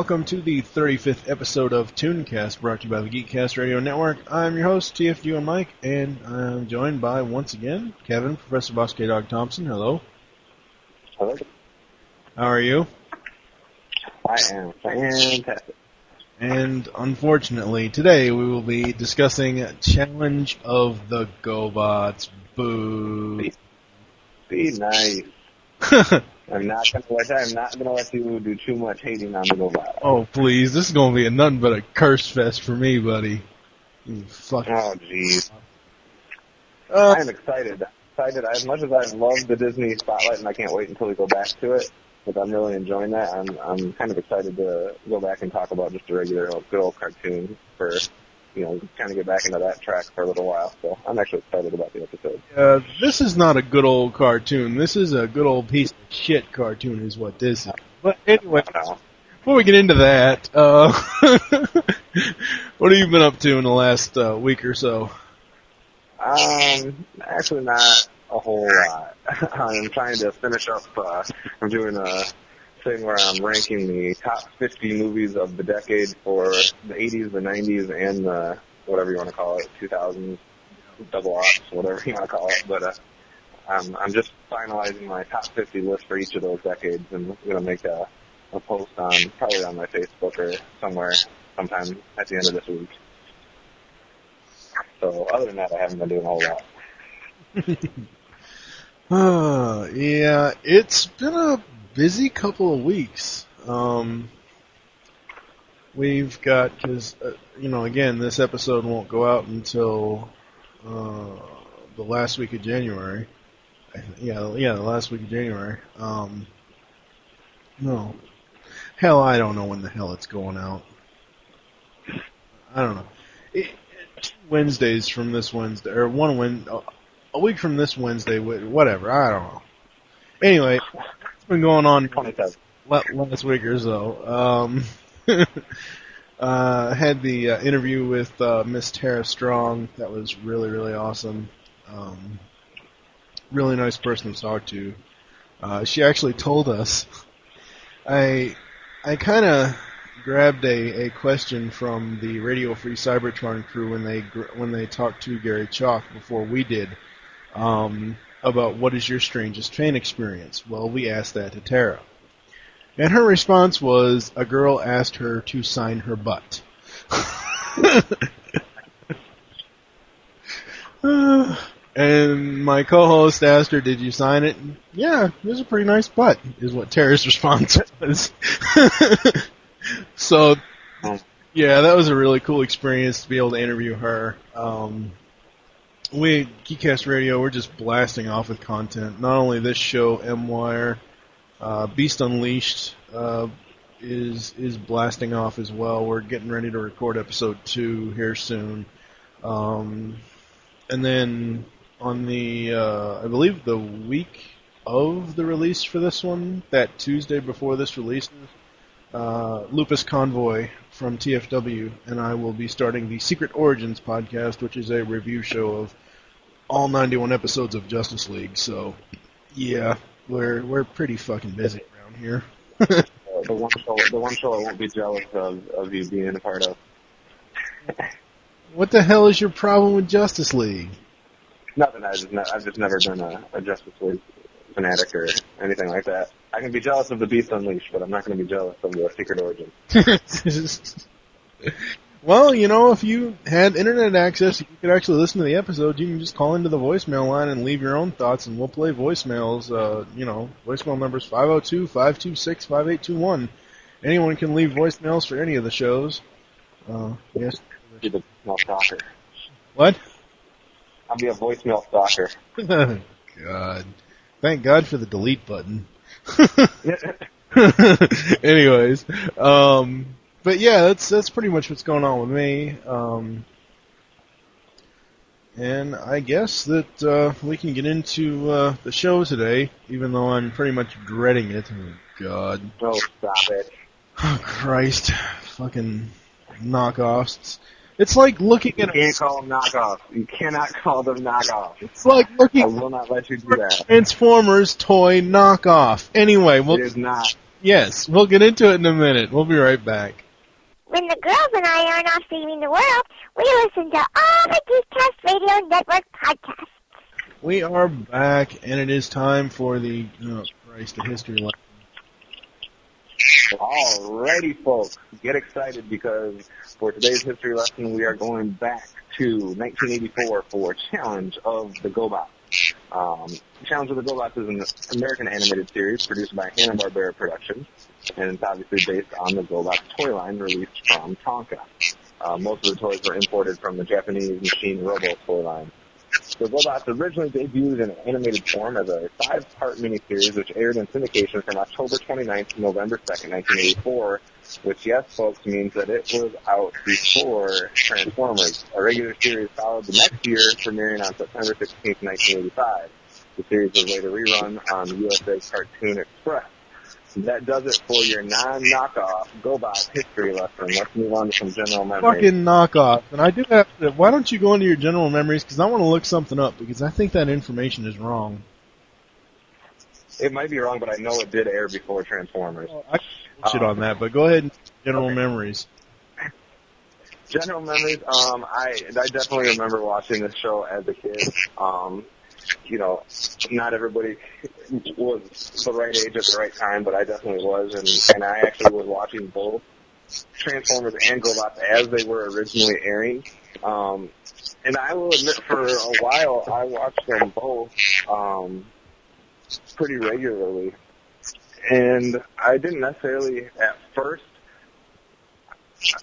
welcome to the 35th episode of ToonCast, brought to you by the GCRN Radio Network. I'm your host, TFG and Mike, and I'm joined by, once again, Kevin, Professor Boss K. Dog Thompson. Hello. Hello. How are you? I am fantastic. And unfortunately, today we will be discussing Challenge of the Gobots. Boo. Be nice. I'm not gonna let you do too much hating on the Gobots. Oh please, this is gonna be nothing but a curse fest for me, buddy. You fucking. Oh jeez. I'm excited. As much as I love the Disney Spotlight, and I can't wait until we go back to it. But I'm really enjoying that. I'm kind of excited to go back and talk about just a regular good old cartoon for, kind of get back into that track for a little while. So I'm actually excited about the episode. This is not a good old cartoon. This is a good old piece of shit cartoon is what this is. But anyway, before we get into that, what have you been up to in the last week or so? Actually not a whole lot. I'm trying to finish up, I'm doing a thing where I'm ranking the top 50 movies of the decade for the 80s, the 90s, and the, whatever you want to call it, 2000s, double ops, whatever you want to call it. But I'm just finalizing my top 50 list for each of those decades, and I'm going to make a post probably on my Facebook or somewhere sometime at the end of this week. So other than that, I haven't been doing a whole lot. Yeah, it's been a busy couple of weeks. We've got, because, again, this episode won't go out until the last week of January. The last week of January. No. Hell, I don't know when the hell it's going out. I don't know. Wednesdays from this Wednesday, or a week from this Wednesday, whatever, I don't know. Anyway, it's been going on last week or so. Had the interview with Miss Tara Strong. That was really, really awesome. Really nice person to talk to. She actually told us, I kind of grabbed a question from the Radio Free Cybertron crew when they talked to Gary Chalk before we did, about what is your strangest fan experience. Well, we asked that to Tara, and her response was a girl asked her to sign her butt. And my co-host asked her, "Did you sign it?" Yeah, it was a pretty nice butt, is what Tara's response was. So, yeah, that was a really cool experience to be able to interview her. We, GCast Radio, we're just blasting off with content. Not only this show, M-Wire, Beast Unleashed is blasting off as well. We're getting ready to record episode 2 here soon. And then on the, I believe the week of the release for this one, that Tuesday before this releases, Lupus Convoy from TFW and I will be starting the Secret Origins podcast, which is a review show of all 91 episodes of Justice League. So, yeah, we're pretty fucking busy around here. The one show I won't be jealous of you being a part of. What the hell is your problem with Justice League? Nothing. I've just never been a Justice League fanatic or anything like that. I can be jealous of the Beast Unleashed, but I'm not going to be jealous of the Secret Origins. Well, if you had internet access, you could actually listen to the episode. You can just call into the voicemail line and leave your own thoughts, and we'll play voicemails. Voicemail numbers 502-526-5821. Anyone can leave voicemails for any of the shows. Yes. Be the voicemail stalker. What? I'll be a voicemail stalker. God. Thank God for the delete button. Anyways, but yeah, that's pretty much what's going on with me. And I guess that we can get into the show today, even though I'm pretty much dreading it. Oh God. Oh, stop it. Oh Christ. Fucking knockoffs. It's like looking at... You can't call them knockoffs. You cannot call them knockoffs. It's like looking... I will not let you do that. Transformers toy knockoff. Anyway, It is not. Yes, we'll get into it in a minute. We'll be right back. When the girls and I aren't off saving the world, we listen to all the GCRN Radio Network podcasts. We are back, and it is time for the history lesson. Alrighty, folks, get excited because for today's history lesson, we are going back to 1984 for Challenge of the Gobots. Challenge of the Gobots is an American animated series produced by Hanna-Barbera Productions, and it's obviously based on the Gobots toy line released from ToonCast. Most of the toys were imported from the Japanese Machine Robo toy line. The Gobots originally debuted in animated form as a 5-part miniseries which aired in syndication from October 29th to November 2nd, 1984, which, yes, folks, means that it was out before Transformers. A regular series followed the next year, premiering on September 16th, 1985. The series was later rerun on USA Cartoon Express. That does it for your non-knockoff Gobots history lesson. Let's move on to some general memories. Fucking knockoff. And I do have to, why don't you go into your general memories, because I want to look something up, because I think that information is wrong. It might be wrong, but I know it did air before Transformers. Well, I can shit on that, but go ahead and general memories. General memories, I definitely remember watching this show as a kid. Not everybody was the right age at the right time, but I definitely was, and I actually was watching both Transformers and Gobots as they were originally airing. And I will admit, for a while, I watched them both pretty regularly. And I didn't necessarily, at first,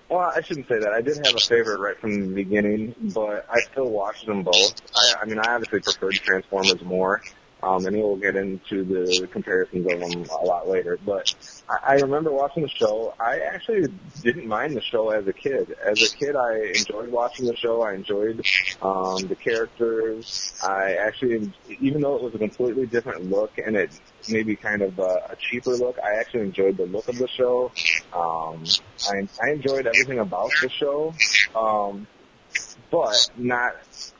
well, I shouldn't say that. I did have a favorite right from the beginning, but I still watched them both. I obviously preferred Transformers more, and we'll get into the comparisons of them a lot later. But I remember watching the show. I actually didn't mind the show as a kid. As a kid, I enjoyed watching the show. I enjoyed the characters. I actually, even though it was a completely different look and it maybe kind of a cheaper look, I actually enjoyed the look of the show. I enjoyed everything about the show, but not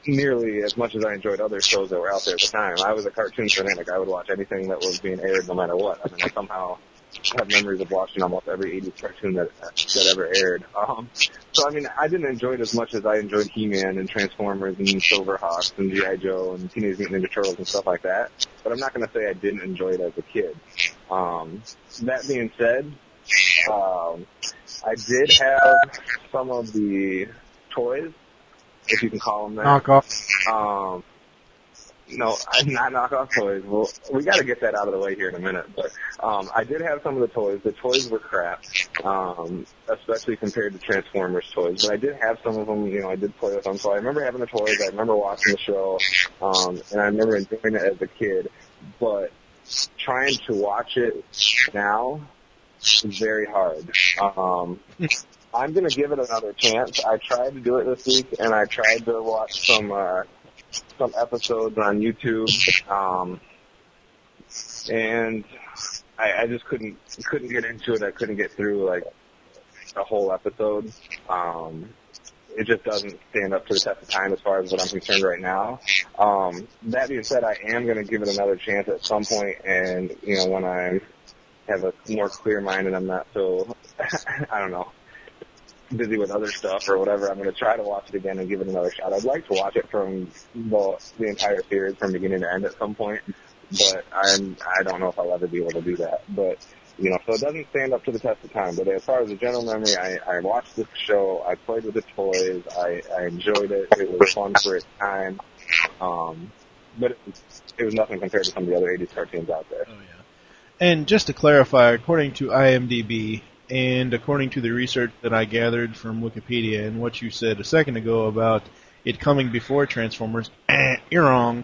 nearly as much as I enjoyed other shows that were out there at the time. I was a cartoon fanatic. I would watch anything that was being aired no matter what. I somehow have memories of watching almost every 80s cartoon that ever aired. I didn't enjoy it as much as I enjoyed He-Man and Transformers and Silverhawks and G.I. Joe and Teenage Mutant Ninja Turtles and stuff like that. But I'm not going to say I didn't enjoy it as a kid. That being said, I did have some of the toys, if you can call them that. Knockoff. No, not knockoff toys. Well, we got to get that out of the way here in a minute. But I did have some of the toys. The toys were crap, especially compared to Transformers toys. But I did have some of them. I did play with them. So I remember having the toys. I remember watching the show, and I remember enjoying it as a kid. But trying to watch it now is very hard. I'm going to give it another chance. I tried to do it this week, and I tried to watch some episodes on YouTube, and I just couldn't get into it. I couldn't get through like a whole episode. It just doesn't stand up to the test of time as far as what I'm concerned right now. That being said, I am going to give it another chance at some point, and when I have a more clear mind and I'm not so busy with other stuff or whatever, I'm going to try to watch it again and give it another shot. I'd like to watch it from the entire series from beginning to end at some point, but I don't know if I'll ever be able to do that. But so it doesn't stand up to the test of time. But as far as the general memory, I watched this show, I played with the toys, I enjoyed it. It was fun for its time, but it was nothing compared to some of the other 80s cartoons out there. Oh yeah. And just to clarify, according to IMDb, and according to the research that I gathered from Wikipedia and what you said a second ago about it coming before Transformers, you're wrong.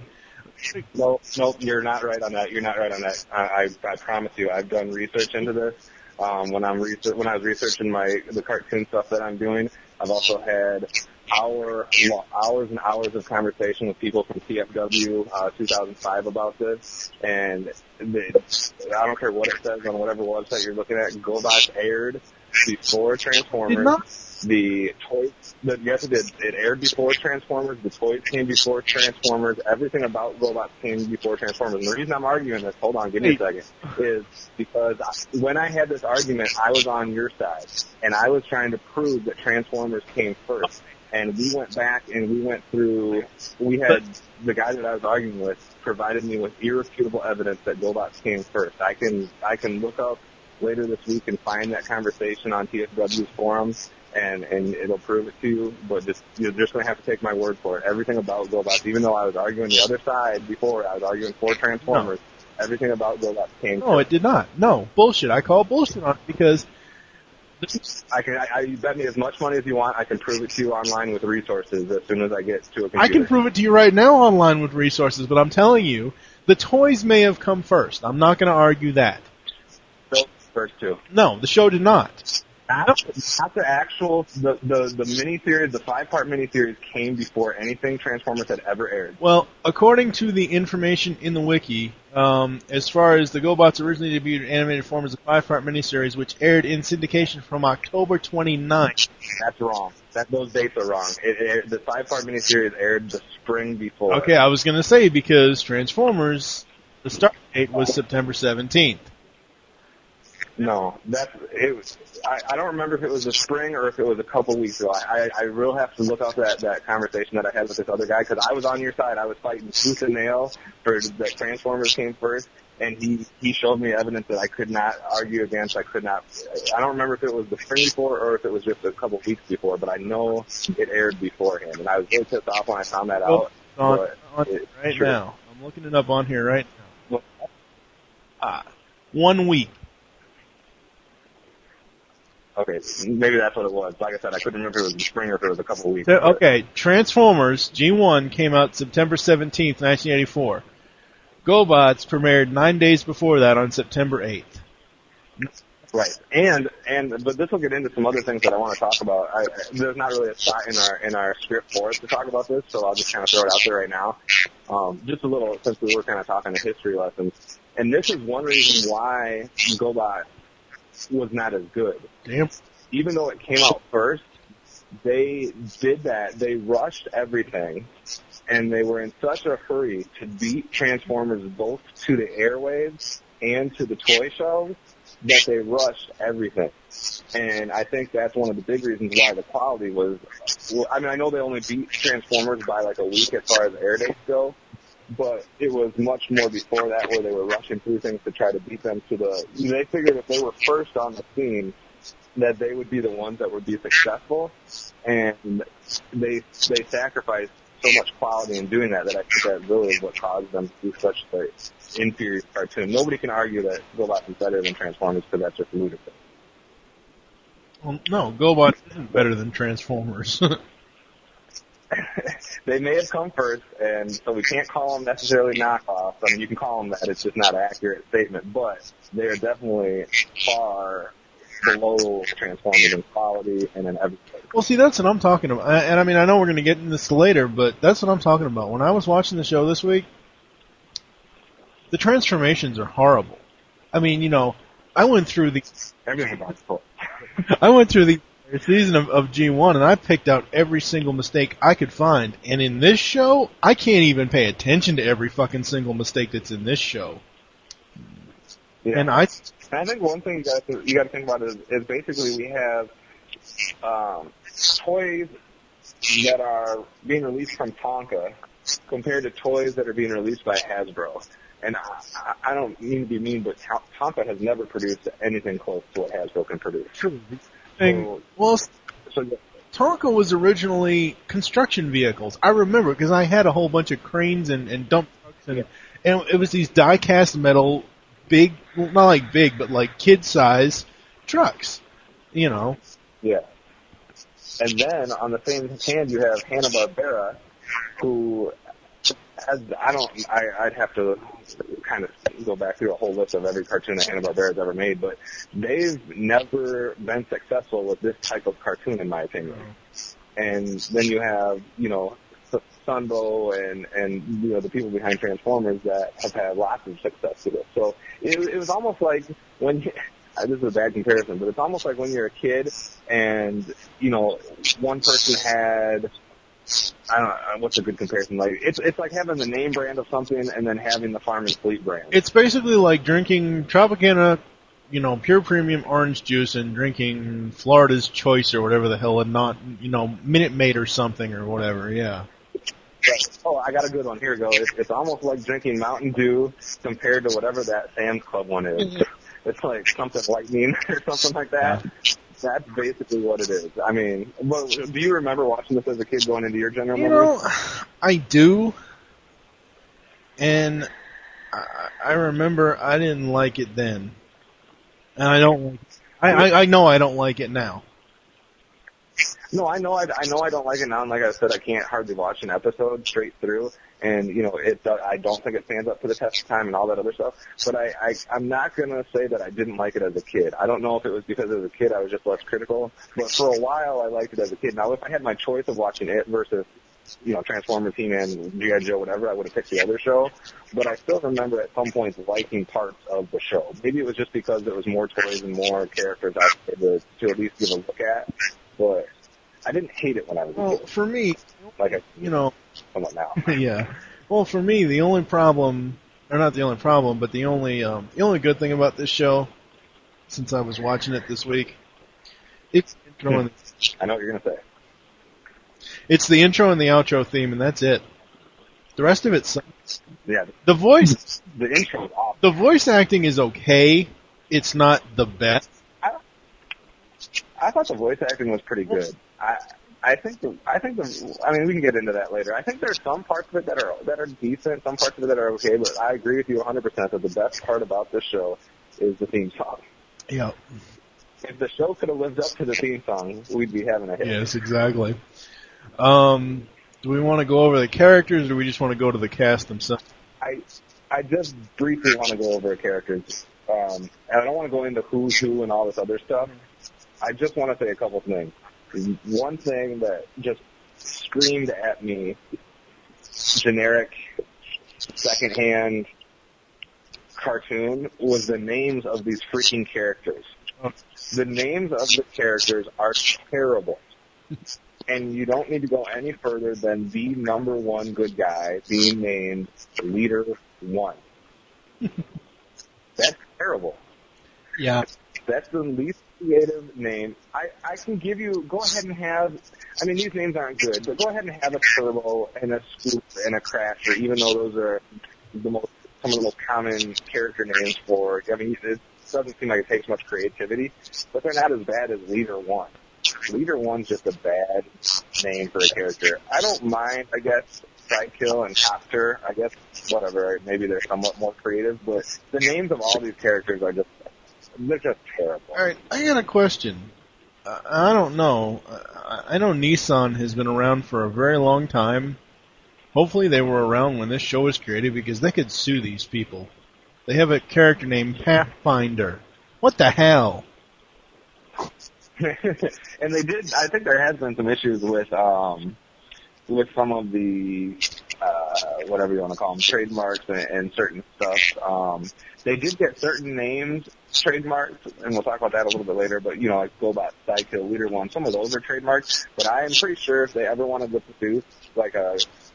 Nope, you're not right on that. You're not right on that. I promise you, I've done research into this. When I was researching the cartoon stuff that I'm doing, I've also had hours and hours of conversation with people from TFW 2005 about this, and I don't care what it says on whatever website you're looking at, Gobots aired before Transformers. The toys, yes, it aired before Transformers. The toys came before Transformers. Everything about Gobots came before Transformers. And the reason I'm arguing this, hold on, give me a second, is because when I had this argument, I was on your side, and I was trying to prove that Transformers came first. And we went back and we had the guy that I was arguing with provided me with irrefutable evidence that Gobots came first. I can look up later this week and find that conversation on TFW's forums, and it'll prove it to you, but you're just going to have to take my word for it. Everything about Gobots, even though I was arguing the other side before, I was arguing for Transformers, everything about Gobots came first. No, it did not. No, bullshit. I call bullshit on it because... You bet me as much money as you want. I can prove it to you online with resources as soon as I get to a computer. I can prove it to you right now online with resources, but I'm telling you, the toys may have come first. I'm not going to argue that. First two. No, the show did not. Not the actual, the miniseries, the 5-part miniseries came before anything Transformers had ever aired. Well, according to the information in the wiki, as far as the Gobots originally debuted in animated form as a 5-part miniseries, which aired in syndication from October 29th. That's wrong. Those dates are wrong. The 5-part miniseries aired the spring before. Okay, I was going to say, because Transformers, the start date was September 17th. No, I don't remember if it was the spring or if it was a couple weeks ago. I really have to look up that conversation that I had with this other guy, because I was on your side. I was fighting tooth and nail for that Transformers came first, and he showed me evidence that I could not argue against. I don't remember if it was the spring before or if it was just a couple weeks before, but I know it aired beforehand, and I was really pissed off when I found that out. Now. I'm looking it up on here right now. 1 week. Okay, maybe that's what it was. Like I said, I couldn't remember if it was the spring or if it was a couple of weeks. Okay, Transformers G1 came out September 17th, 1984. Gobots premiered 9 days before that on September 8th. Right, but this will get into some other things that I want to talk about. There's not really a spot in our script for us to talk about this, so I'll just kind of throw it out there right now. Just a little, since we were kind of talking a history lesson. And this is one reason why Gobot was not as good. Damn. Even though it came out first, they did that. They rushed everything, and they were in such a hurry to beat Transformers both to the airwaves and to the toy shelves that they rushed everything. And I think that's one of the big reasons why the quality was... Well, I mean, I know they only beat Transformers by like a week as far as air dates go, but it was much more before that where they were rushing through things to try to beat them to the... They figured if they were first on the scene, that they would be the ones that would be successful, and they sacrificed so much quality in doing that I think that really is what caused them to do such an inferior cartoon. Nobody can argue that Gobots is better than Transformers because that's just ludicrous. Well, no, Gobots isn't better than Transformers. They may have come first, and so we can't call them necessarily knockoffs. I mean, you can call them that. It's just not an accurate statement, but they are definitely far below Transformers in quality and in everything. Well, see, that's what I'm talking about. And I mean, I know we're going to get into this later, but that's what I'm talking about. When I was watching the show this week, the transformations are horrible. I mean, you know, I went through the season of G1, and I picked out every single mistake I could find. And in this show, I can't even pay attention to every fucking single mistake that's in this show. Yeah. And I think one thing you got to think about is basically we have toys that are being released from Tonka compared to toys that are being released by Hasbro. And I don't mean to be mean, but Tonka has never produced anything close to what Hasbro can produce. True. Tonka was originally construction vehicles. I remember because I had a whole bunch of cranes and dump trucks, and it was these die-cast metal, big, well, not like big, but like kid-size trucks, you know. Yeah. And then on the same hand, you have Hanna-Barbera, who has, I'd have to kind of go back through a whole list of every cartoon that Hanna-Barbera's ever made, but they've never been successful with this type of cartoon, in my opinion. And then you have, you know, Sunbow and you know, the people behind Transformers that have had lots of success with it. So it was almost like when this is a bad comparison, but it's almost like when you're a kid and, you know, one person had, I don't know, what's a good comparison? Like, it's like having the name brand of something and then having the Farm and Fleet brand. It's basically like drinking Tropicana, you know, pure premium orange juice and drinking Florida's Choice or whatever the hell, and not, you know, Minute Maid or something or whatever, yeah. Oh, I got a good one. Here we go. It's almost like drinking Mountain Dew compared to whatever that Sam's Club one is. It's like something lightning or something like that. Yeah. That's basically what it is. I mean, well, do you remember watching this as a kid going into your general memory? You know, I do. And I remember I didn't like it then. And I don't. I know I don't like it now. No, I know I don't like it now, and like I said, I can't hardly watch an episode straight through, and, you know, I don't think it stands up to the test of time and all that other stuff, but I'm not going to say that I didn't like it as a kid. I don't know if it was because as a kid I was just less critical, but for a while I liked it as a kid. Now, if I had my choice of watching it versus, you know, Transformers, He-Man, G.I. Joe, whatever, I would have picked the other show, but I still remember at some points liking parts of the show. Maybe it was just because there was more toys and more characters out there to at least give a look at, but I didn't hate it when I was a kid. Well, for me, like you know, somewhat now. Yeah. Well, for me, the only problem, or not the only problem, but the only good thing about this show, since I was watching it this week, it's the intro and I know what you're gonna say. It's the intro and the outro theme, and that's it. The rest of it sucks. Yeah. The voice, the intro is awesome. The voice acting is okay. It's not the best. I thought the voice acting was pretty good. I mean, we can get into that later. I think there's some parts of it that are decent, some parts of it that are okay, but I agree with you 100% that the best part about this show is the theme song. Yeah. If the show could have lived up to the theme song, we'd be having a hit. Yes, exactly. Do we want to go over the characters, or do we just want to go to the cast themselves? I just briefly want to go over the characters. And I don't want to go into who's who and all this other stuff. I just want to say a couple things. One thing that just screamed at me, generic, secondhand cartoon, was the names of these freaking characters. The names of the characters are terrible. And you don't need to go any further than the number one good guy being named Leader 1. That's terrible. Yeah. That's the least creative name. I can give you, go ahead and have, I mean, these names aren't good, but go ahead and have a Turbo and a Scoop and a Crasher, even though those are some of the most common character names for, I mean, it doesn't seem like it takes much creativity, but they're not as bad as Leader 1. Leader 1's just a bad name for a character. I don't mind, I guess, Sidekill and Copter, I guess, whatever, maybe they're somewhat more creative, but the names of all these characters are just, they're just terrible. Alright, I got a question. I don't know. I know Nissan has been around for a very long time. Hopefully they were around when this show was created, because they could sue these people. They have a character named Pathfinder. What the hell? And they did, I think there has been some issues with some of the, whatever you want to call them, trademarks and certain stuff. They did get certain names trademarked, and we'll talk about that a little bit later, but, you know, like Gobots, Sidekill, Leader 1, some of those are trademarked, but I am pretty sure if they ever wanted to produce, like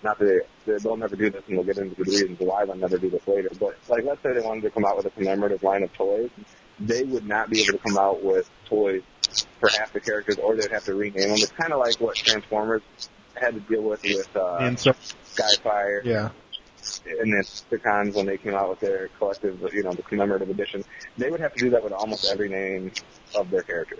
not that they'll never do this, and we'll get into the reasons why they'll never do this later, but, like, let's say they wanted to come out with a commemorative line of toys, they would not be able to come out with toys for half the characters, or they'd have to rename them. It's kind of like what Transformers had to deal with Skyfire. Yeah. And then Decepticons, when they came out with their collective, you know, the commemorative edition, they would have to do that with almost every name of their characters.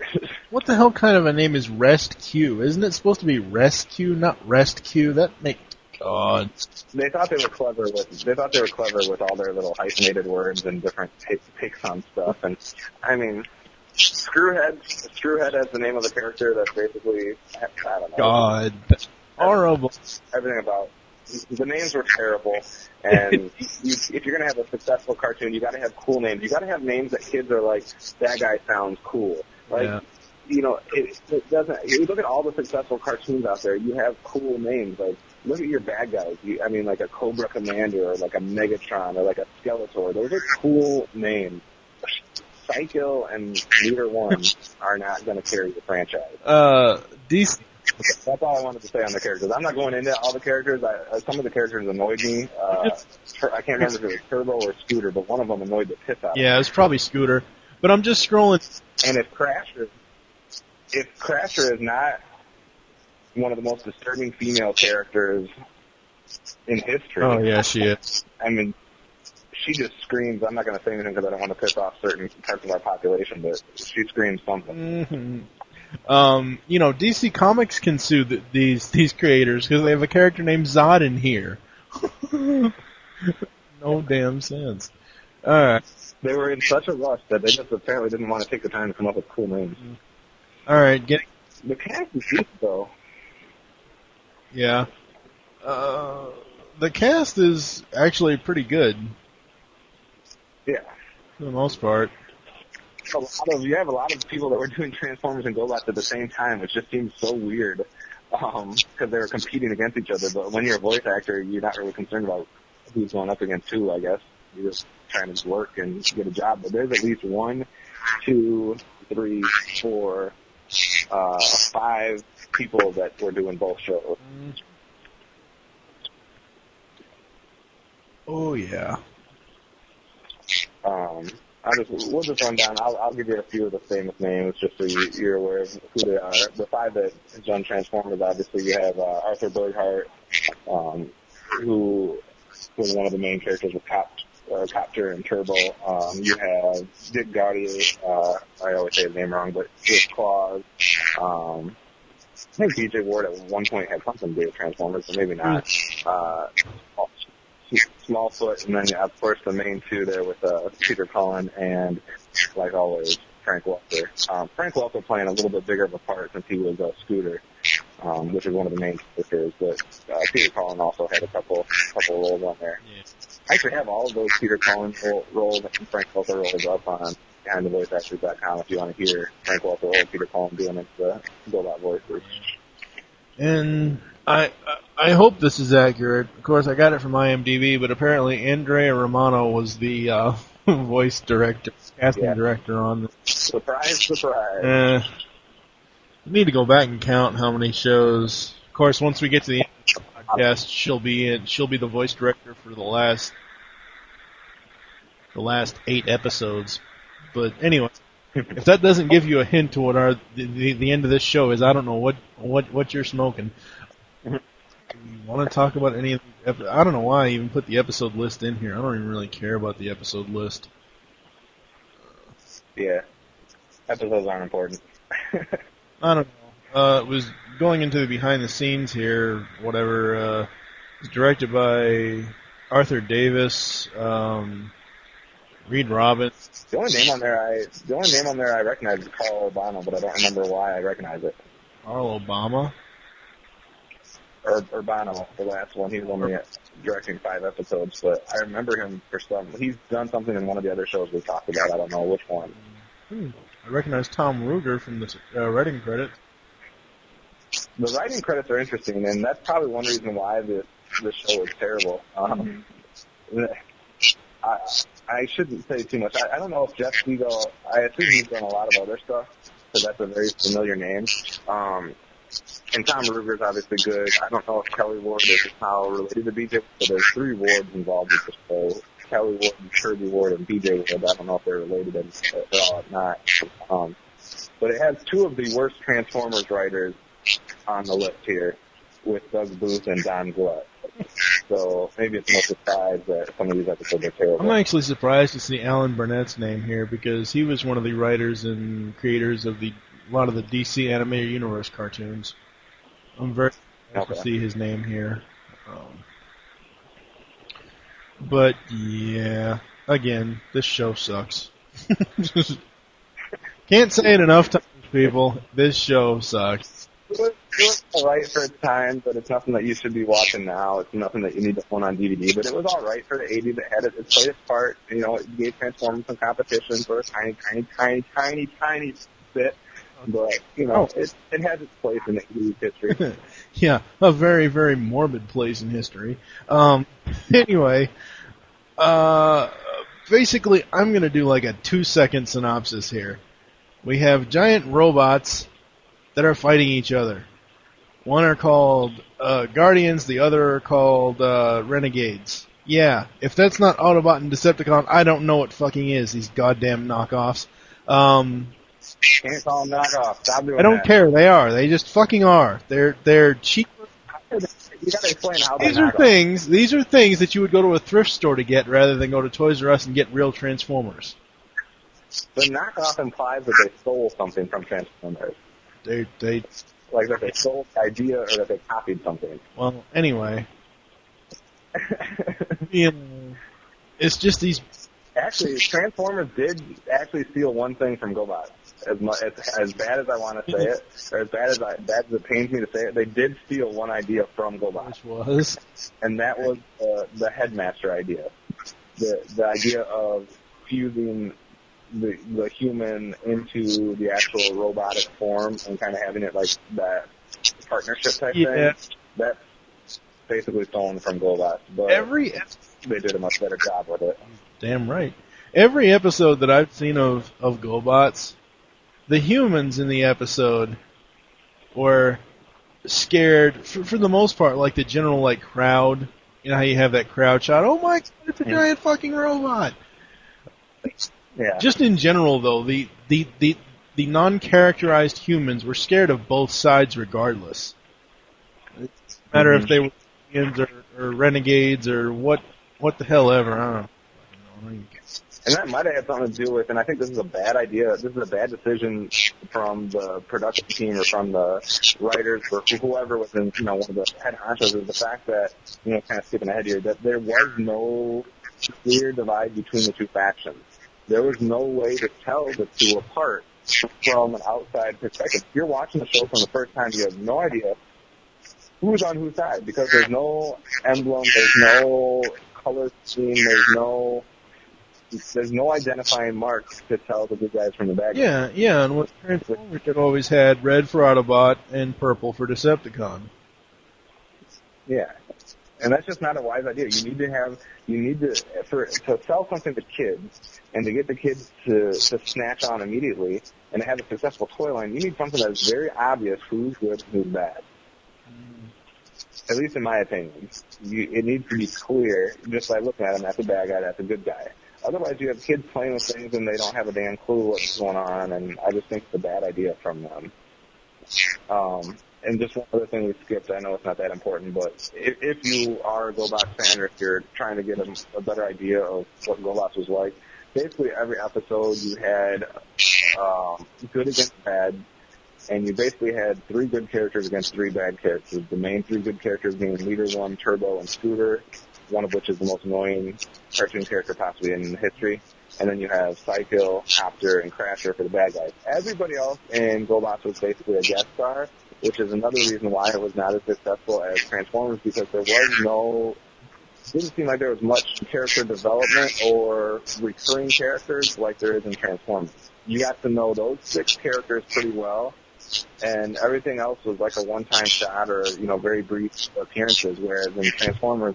What the hell kind of a name is Rescue? Isn't it supposed to be Rescue, not Rescue? That makes God. They thought they were clever with all their little hyphenated words and different takes on stuff. And I mean, Screwhead has the name of the character. That's basically, I don't know. God, horrible. Everything about. The names were terrible, and if you're going to have a successful cartoon, you got to have cool names. You got to have names that kids are like, that guy sounds cool. Like, yeah. You know, it doesn't. You look at all the successful cartoons out there. You have cool names. Like, look at your bad guys. I mean, like a Cobra Commander, or like a Megatron, or like a Skeletor. Those are cool names. Cycle and Leader One are not going to carry the franchise. DC. That's all I wanted to say on the characters. I'm not going into all the characters. Some of the characters annoyed me. I can't remember if it was Turbo or Scooter, but one of them annoyed the piss out of me. Yeah, it was probably Scooter. But I'm just scrolling. And if Crasher is not one of the most disturbing female characters in history. Oh, yeah, she is. I mean, she just screams. I'm not going to say anything because I don't want to piss off certain parts of our population, but she screams something. Mm-hmm. DC Comics can sue these creators because they have a character named Zod in here. No damn sense. Alright. They were in such a rush that they just apparently didn't want to take the time to come up with cool names. Alright, the cast is good, though. Yeah. The cast is actually pretty good. Yeah. For the most part. You have a lot of people that were doing Transformers and Gobots at the same time, which just seems so weird, because they were competing against each other. But when you're a voice actor, you're not really concerned about who's going up against who, I guess. You're just trying to work and get a job. But there's at least 1, 2, 3, 4, 5 people that were doing both shows. Oh, yeah. We'll just run down. I'll give you a few of the famous names just so you're aware of who they are. The 5 that have done Transformers, obviously, you have Arthur Berghart, who was one of the main characters with Copter and Turbo. You have Dick Gaudier, I always say his name wrong, but with Claws. I think BJ Ward at one point had something to do with Transformers, but maybe not. Smallfoot, and then, of course, the main 2 there with Peter Cullen and, like always, Frank Welker. Frank Welker playing a little bit bigger of a part since he was Scooter, which is one of the main characters, but Peter Cullen also had a couple roles on there. Yeah. I actually have all of those Peter Cullen roles and Frank Welker roles up on BehindTheVoiceActors.com if you want to hear Frank Welker or Peter Cullen doing it, the Gobot voices. And I hope this is accurate. Of course, I got it from IMDb, but apparently Andrea Romano was the voice director, casting director on this. Surprise, surprise. I need to go back and count how many shows. Of course, once we get to the end of the podcast, she'll be the voice director for the last 8 episodes. But anyway, if that doesn't give you a hint to what the end of this show is, I don't know what you're smoking. You want to talk about any of the I don't know why I even put the episode list in here. I don't even really care about the episode list. Yeah. Episodes aren't important. I don't know. It was going into the behind the scenes here, whatever. It was directed by Arthur Davis, Reed Robbins. The only name on there I recognize is Carl Obama, but I don't remember why I recognize it. Carl Obama? Urbano, the last one. He was only directing 5 episodes, but I remember him for he's done something in one of the other shows we talked about. I don't know which one. I recognize Tom Ruger from the writing credits. The writing credits are interesting, and that's probably one reason why this show is terrible. I shouldn't say too much. I don't know if Jeff Siegel, I assume he's done a lot of other stuff, because that's a very familiar name. And Tom Ruger's obviously good. I don't know if Kelly Ward is somehow related to BJ, but there's 3 Wards involved with the show. Kelly Ward, Kirby Ward, and BJ Ward. I don't know if they're related at all or not. But it has 2 of the worst Transformers writers on the list here, with Doug Booth and Don Glut. So maybe it's no surprise that some of these episodes are terrible. I'm actually surprised to see Alan Burnett's name here, because he was one of the writers and creators of a lot of the DC Animated Universe cartoons. I'm very surprised to see his name here. But yeah, again, this show sucks. Can't say it enough times, people. This show sucks. It was alright for its time, but it's nothing that you should be watching now. It's nothing that you need to own on DVD. But it was alright for the 80s. It had it played its part. You know, it gave Transformers some competition for a tiny bit. But, you know, it has its place in the 80s history. Yeah, a very, very morbid place in history. Anyway, basically, I'm going to do like a 2-second synopsis here. We have giant robots that are fighting each other. One are called Guardians, the other are called Renegades. Yeah, if that's not Autobot and Decepticon, I don't know what fucking is, these goddamn knockoffs. Can't call them knockoffs. Stop doing I don't that. care, they are. They just fucking are. They're cheap. You gotta explain how These are things that you would go to a thrift store to get rather than go to Toys R Us and get real Transformers. The knockoff implies that they stole something from Transformers. They Like that they stole the idea or that they copied something. well, anyway. It's just these. Actually, Transformers did actually steal one thing from Gobots. As bad as I want to say it, or as bad as it pains me to say it, they did steal one idea from Gobots. Which was? And that was the Headmaster idea. The idea of fusing the human into the actual robotic form and kind of having it like that partnership type thing. That's basically stolen from Gobots, but they did a much better job with it. Damn right. Every episode that I've seen of Gobots, the humans in the episode were scared, for the most part, like the general like crowd. You know how you have that crowd shot, oh my god, it's a giant fucking robot. Yeah. Just in general, though, the non-characterized humans were scared of both sides regardless. It doesn't matter if they were aliens or renegades or what the hell ever. I don't know. And that might have had something to do with, and I think this is a bad idea, this is a bad decision from the production team or from the writers or whoever was in, one of the head honchos, is the fact that, kind of skipping ahead here, that there was no clear divide between the two factions. There was no way to tell the two apart from an outside perspective. If you're watching the show from the first time, you have no idea who's on whose side, because there's no emblem, there's no color scheme, there's no identifying marks to tell the good guys from the bad guys. Yeah, and with Transformers, it always had red for Autobot and purple for Decepticon. Yeah. And that's just not a wise idea. You need to sell something to kids and to get the kids to snatch on immediately and to have a successful toy line, you need something that's very obvious who's good and who's bad. At least in my opinion. It needs to be clear, just by looking at him, that's a bad guy, that's a good guy. Otherwise, you have kids playing with things and they don't have a damn clue what's going on, and I just think it's a bad idea from them. And just one other thing we skipped, I know it's not that important, but if you are a Gobots fan or if you're trying to get a better idea of what Gobots was like, basically every episode you had good against bad, and you basically had 3 good characters against 3 bad characters. The main 3 good characters being Leader 1, Turbo, and Scooter, one of which is the most annoying cartoon character possibly in history. And then you have Cycle, Copter, and Crasher for the bad guys. Everybody else in Gobots was basically a guest star, which is another reason why it was not as successful as Transformers, because didn't seem like there was much character development or recurring characters like there is in Transformers. You got to know those 6 characters pretty well, and everything else was like a one-time shot or, very brief appearances, whereas in Transformers,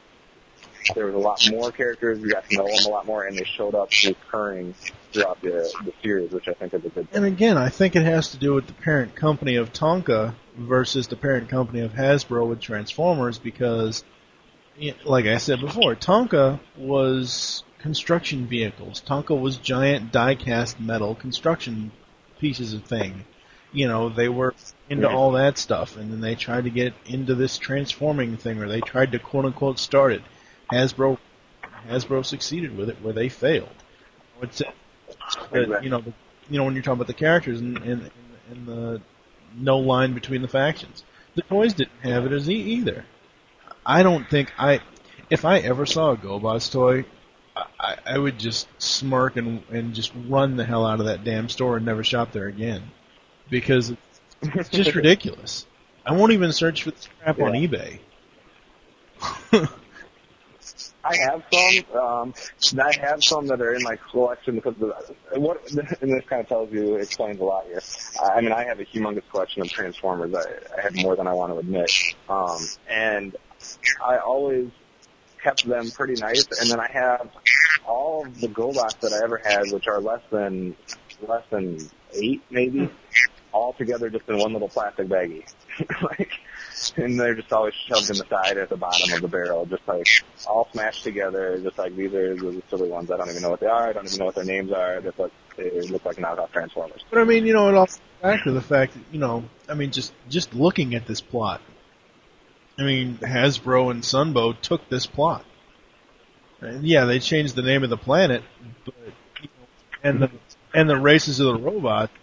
there was a lot more characters, you got to know them a lot more, and they showed up recurring throughout the series, which I think is a good thing. And again, I think it has to do with the parent company of Tonka versus the parent company of Hasbro with Transformers, because, like I said before, Tonka was construction vehicles. Tonka was giant die-cast metal construction pieces of thing. They were into all that stuff, and then they tried to get into this transforming thing, or they tried to quote-unquote start it. Hasbro succeeded with it, where they failed. It's when you're talking about the characters and the no line between the factions. The toys didn't have it as either. I don't think if I ever saw a Gobots toy, I would just smirk and just run the hell out of that damn store and never shop there again, because it's just ridiculous. I won't even search for this crap on eBay. I have some that are in my collection because and this kind of explains a lot here. I have a humongous collection of Transformers. I have more than I want to admit. And I always kept them pretty nice, and then I have all of the Gobots that I ever had, which are less than 8 maybe, all together just in one little plastic baggie. Like, and they're just always shoved in the side at the bottom of the barrel, just like all smashed together, just like these are the silly ones. I don't even know what they are. I don't even know what their names are. They look like knockoff Transformers. But I mean, it all comes back to the fact that, I mean, just looking at this plot. I mean, Hasbro and Sunbow took this plot. And yeah, they changed the name of the planet, but and the races of the robots.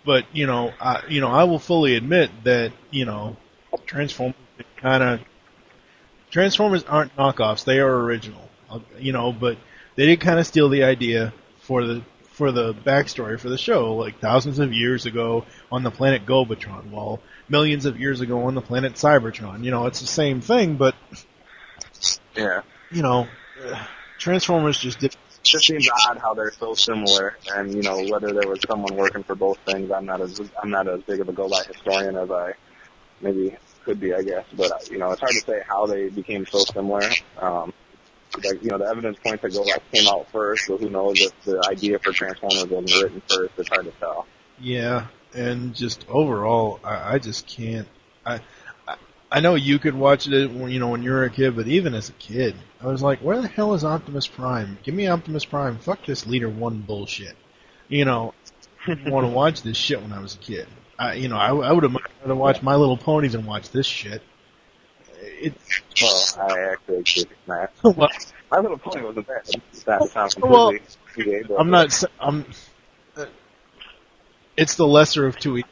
But I will fully admit that Transformers aren't knockoffs; they are original. But they did kind of steal the idea for the backstory for the show, like thousands of years ago on the planet Gobotron, while millions of years ago on the planet Cybertron. It's the same thing, but yeah, Transformers just did. It just seems odd how they're so similar, and whether there was someone working for both things. I'm not as big of a Gobot historian as I maybe could be, I guess. But it's hard to say how they became so similar. The evidence points that Gobots came out first, so who knows if the idea for Transformers wasn't written first. It's hard to tell. Yeah, and just overall, I just can't. I know you could watch it when you were a kid, but even as a kid, I was like, where the hell is Optimus Prime? Give me Optimus Prime. Fuck this Leader 1 bullshit. I didn't want to watch this shit when I was a kid. I would have rather watched My Little Pony than watch this shit. I actually agree with that. Well, My Little Pony wasn't bad. That sounds completely it's the lesser of two evils.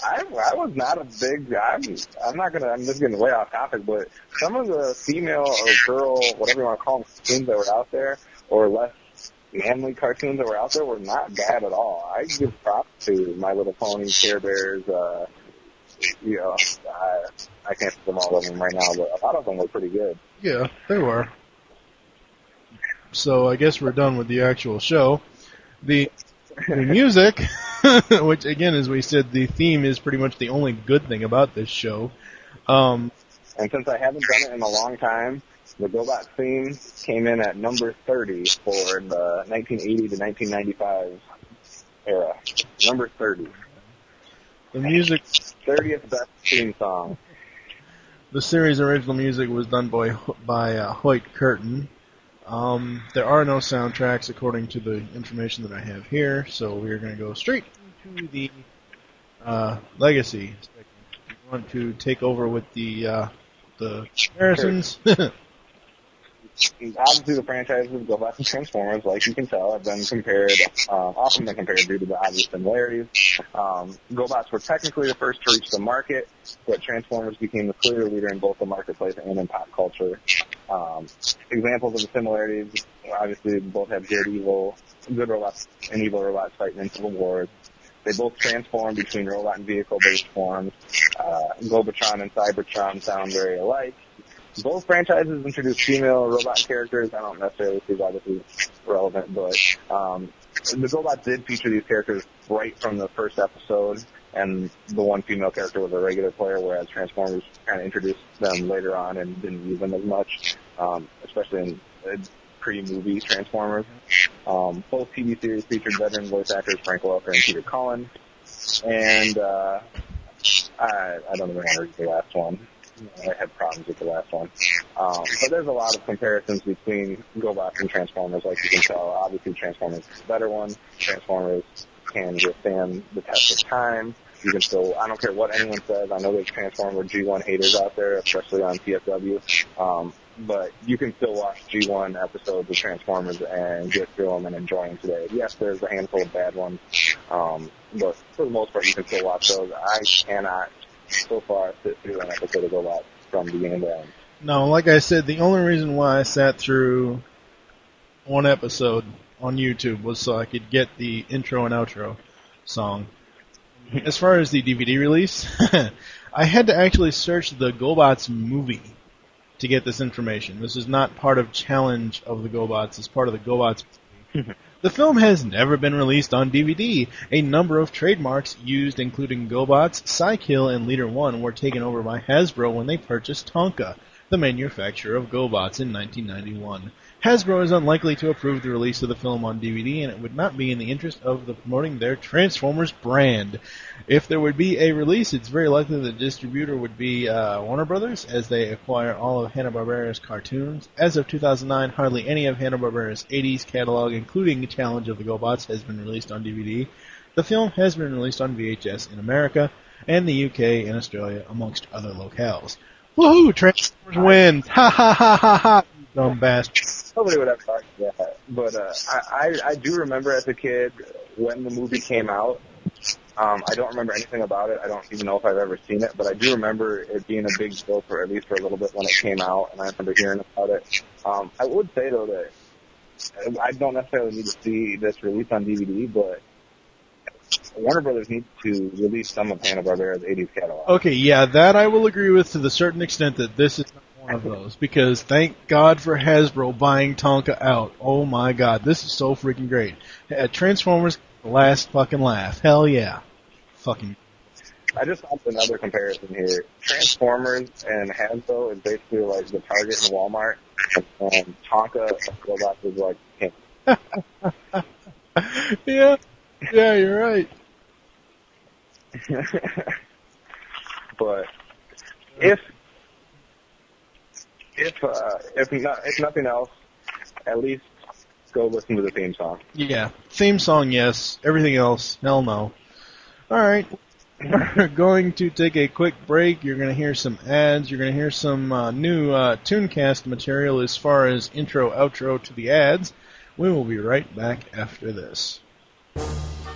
I was not a big. I'm just getting way off topic, but some of the female or girl, whatever you want to call them, cartoons that were out there, or less manly cartoons that were out there, were not bad at all. I give props to My Little Pony, Care Bears. I can't think of all of them right now, but a lot of them were pretty good. Yeah, they were. So I guess we're done with the actual show. The music, which again, as we said, the theme is pretty much the only good thing about this show. And since I haven't done it in a long time, the Gobot theme came in at number 30 for the 1980 to 1995 era. Number 30. The music... 30th best theme song. The series' original music was done by Hoyt Curtin. There are no soundtracks according to the information that I have here, so we are going to go straight into the legacy segment. You want to take over with the comparisons? Obviously, the franchises of Gobots and Transformers, like you can tell, have been compared, often been compared due to the obvious similarities. Gobots were technically the first to reach the market, but Transformers became the clear leader in both the marketplace and in pop culture. Examples of the similarities, obviously, both have good robots and evil robots fighting in civil wars. They both transform between robot and vehicle-based forms. Gobotron and Cybertron sound very alike. Both franchises introduced female robot characters. I don't necessarily see why this is relevant, but the Gobots did feature these characters right from the first episode, and the one female character was a regular player, whereas Transformers kind of introduced them later on and didn't use them as much, especially in pre-movie Transformers. Both TV series featured veteran voice actors Frank Welker and Peter Cullen, and I don't even want to read the last one. I had problems with the last one. But there's a lot of comparisons between Gobots and Transformers, like you can tell. Obviously, Transformers is the better one. Transformers can withstand the test of time. You can still, I don't care what anyone says. I know there's Transformer G1 haters out there, especially on PSW. But you can still watch G1 episodes of Transformers and get through them and enjoy them today. Yes, there's a handful of bad ones. But for the most part, you can still watch those. I cannot so far sit through an episode of Gobots from beginning to end. No, like I said, the only reason why I sat through one episode on YouTube was so I could get the intro and outro song. As far as the DVD release, I had to actually search the Gobots movie to get this information. This is not part of Challenge of the Gobots. It's part of the Gobots movie. The film has never been released on DVD. A number of trademarks used, including Gobots, Psykill, and Leader 1, were taken over by Hasbro when they purchased Tonka. the manufacturer of Gobots, in 1991. Hasbro is unlikely to approve the release of the film on DVD, and it would not be in the interest of promoting their Transformers brand. If there would be a release, it's very likely the distributor would be Warner Brothers, as they acquire all of Hanna-Barbera's cartoons. As of 2009, hardly any of Hanna-Barbera's 80s catalog, including Challenge of the Gobots, has been released on DVD. The film has been released on VHS in America and the UK and Australia, amongst other locales. Woohoo! Transformers wins! Ha ha ha ha ha! Dumb bastard. Nobody would have thought that. But I do remember as a kid when the movie came out. I don't remember anything about it. I don't even know if I've ever seen it, but I do remember it being a big deal for at least for a little bit when it came out, and I remember hearing about it. I would say, though, that I don't necessarily need to see this released on DVD, but Warner Brothers needs to release some of Hanna-Barbera's 80s catalog. Okay, yeah, that I will agree with to the certain extent that this is not one of those, because thank God for Hasbro buying Tonka out. Oh my God, this is so freaking great. Transformers, last fucking laugh. Hell yeah. Fucking. I just want another comparison here. Transformers and Hasbro is basically like the Target and Walmart, and Tonka and Gobots is like King. Yeah, you're right. But if nothing else, at least go listen to the theme song. Yeah, theme song, yes. Everything else, hell no. Alright, we're going to take a quick break. You're going to hear some ads. You're going to hear some new ToonCast material as far as intro, outro to the ads. We will be right back after this.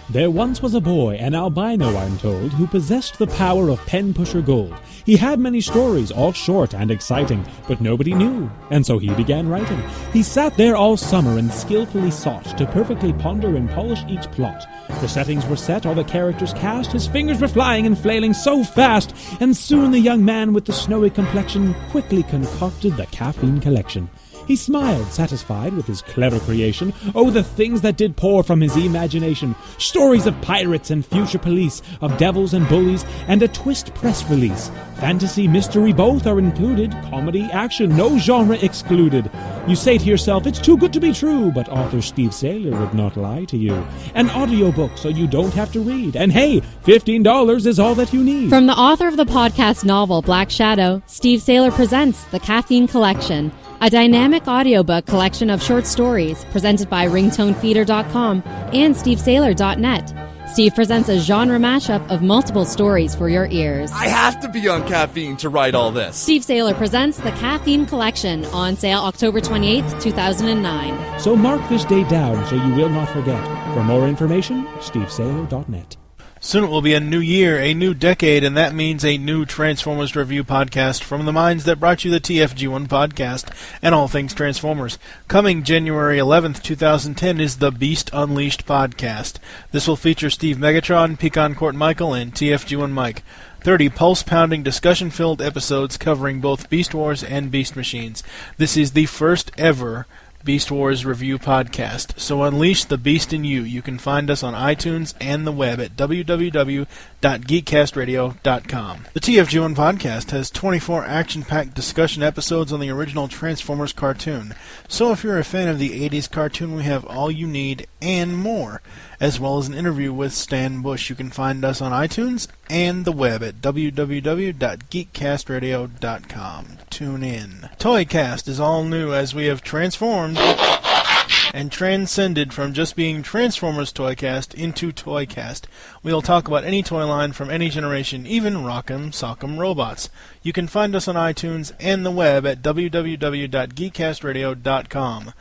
There once was a boy, an albino I'm told, who possessed the power of pen-pusher gold. He had many stories, all short and exciting, but nobody knew, and so he began writing. He sat there all summer and skillfully sought to perfectly ponder and polish each plot. The settings were set, all the characters cast, his fingers were flying and flailing so fast, and soon the young man with the snowy complexion quickly concocted the caffeine collection. He smiled, satisfied with his clever creation. Oh, the things that did pour from his imagination. Stories of pirates and future police, of devils and bullies, and a twist press release. Fantasy, mystery, both are included. Comedy, action, no genre excluded. You say to yourself, it's too good to be true, but author Steve Saylor would not lie to you. An audiobook so you don't have to read. And hey, $15 is all that you need. From the author of the podcast novel Black Shadow, Steve Saylor presents The Caffeine Collection, a dynamic audiobook collection of short stories presented by ringtonefeeder.com and stevesaylor.net. Steve presents a genre mashup of multiple stories for your ears. I have to be on caffeine to write all this. Steve Saylor presents The Caffeine Collection, on sale October 28th, 2009. So mark this date down so you will not forget. For more information, stevesaylor.net. Soon it will be a new year, a new decade, and that means a new Transformers review podcast from the minds that brought you the TFG1 podcast and all things Transformers. Coming January 11th, 2010 is the Beast Unleashed podcast. This will feature Steve Megatron, Pecan Court Michael, and TFG1 Mike. 30 pulse-pounding, discussion-filled episodes covering both Beast Wars and Beast Machines. This is the first ever Beast Wars review podcast. So unleash the beast in you. You can find us on iTunes and the web at www.geekcastradio.com. The TFG1 podcast has 24 action-packed discussion episodes on the original Transformers cartoon. So if you're a fan of the 80s cartoon, we have all you need and more, as well as an interview with Stan Bush. You can find us on iTunes and the web at www.geekcastradio.com. Tune in. ToyCast is all new as we have transformed and transcended from just being Transformers ToyCast into ToyCast. We'll talk about any toy line from any generation, even Rock'em Sock'em Robots. You can find us on iTunes and the web at www.geekcastradio.com.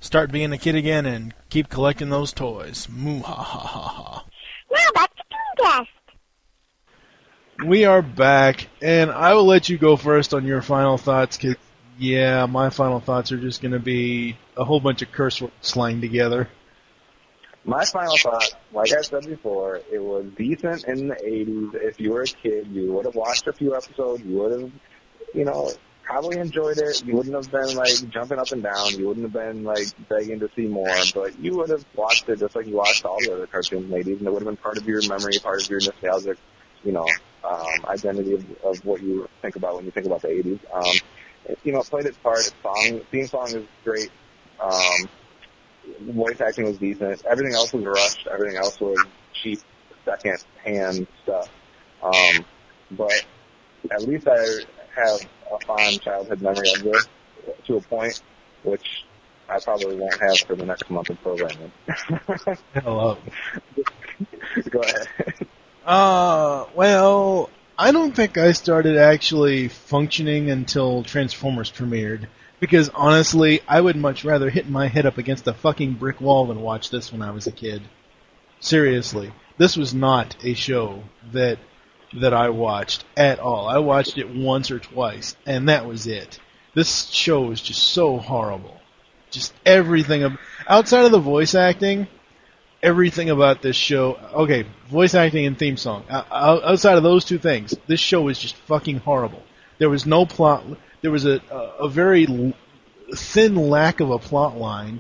Start being a kid again and keep collecting those toys. Moo-ha-ha-ha-ha. Now back to ToonCast. We are back, and I will let you go first on your final thoughts, because, yeah, my final thoughts are just going to be a whole bunch of curse words slang together. My final thought, like I said before, it was decent in the 80s. If you were a kid, you would have watched a few episodes. You would have, probably enjoyed it. You wouldn't have been, jumping up and down. You wouldn't have been, begging to see more. But you would have watched it just like you watched all the other cartoons in the 80s, and it would have been part of your memory, part of your nostalgic, identity of what you think about when you think about the 80s. it played its part. Its theme song is great. Voice acting was decent. Everything else was rushed. Everything else was cheap, second-hand stuff. But at least I have a fond childhood memory of this to a point, which I probably won't have for the next month of programming. Hello. Go ahead. Well, I don't think I started actually functioning until Transformers premiered. Because honestly, I would much rather hit my head up against a fucking brick wall than watch this when I was a kid. Seriously. This was not a show that I watched at all. I watched it once or twice, and that was it. This show is just so horrible. Just everything outside of the voice acting, everything about this show. Okay, voice acting and theme song. Outside of those two things, this show is just fucking horrible. There was no plot. There was a very thin lack of a plot line.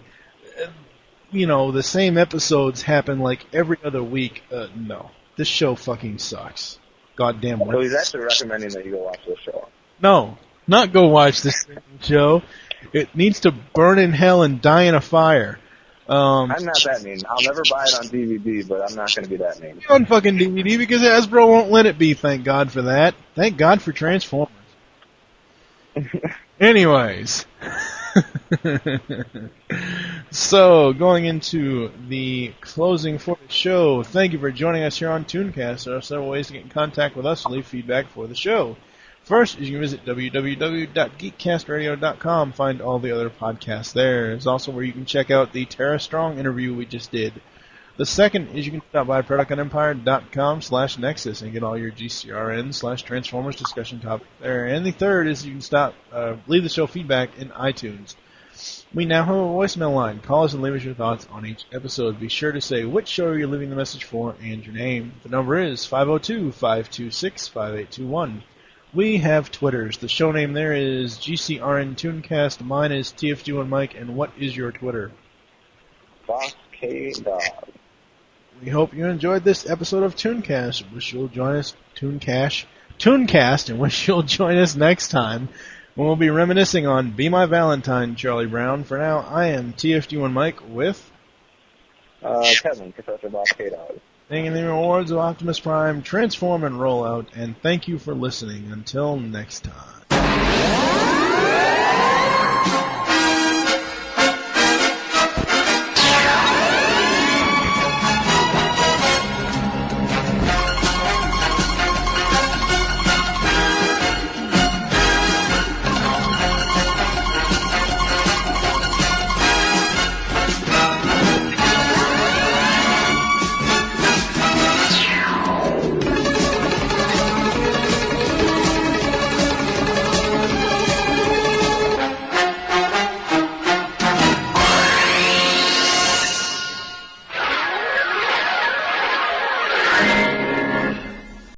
The same episodes happen like every other week. No, this show fucking sucks. Goddamn. So he's actually recommending that you go watch this show. No, not go watch this show. It needs to burn in hell and die in a fire. I'm not that mean. I'll never buy it on DVD, but I'm not going to be that mean. On fucking DVD because Hasbro won't let it be. Thank God for that. Thank God for Transformers. Anyways. So, going into the closing for the show, thank you for joining us here on ToonCast. There are several ways to get in contact with us to leave feedback for the show. First is you can visit www.geekcastradio.com, find all the other podcasts there. It's also where you can check out the Tara Strong interview we just did. The second is you can stop by ProductOnEmpire.com/Nexus and get all your GCRN/Transformers discussion topics there. And the third is you can leave the show feedback in iTunes. We now have a voicemail line. Call us and leave us your thoughts on each episode. Be sure to say which show you're leaving the message for and your name. The number is 502-526-5821. We have Twitters. The show name there is GCRN ToonCast. Mine is TFG1Mike. And what is your Twitter? Fox K Dog. We hope you enjoyed this episode of ToonCast. Wish you'll join us, ToonCast, and wish you'll join us next time when we'll be reminiscing on Be My Valentine, Charlie Brown. For now, I am TFG1Mike with Kevin, Professor Boss K Dog. Thanking the rewards of Optimus Prime, transform and roll out, and thank you for listening. Until next time.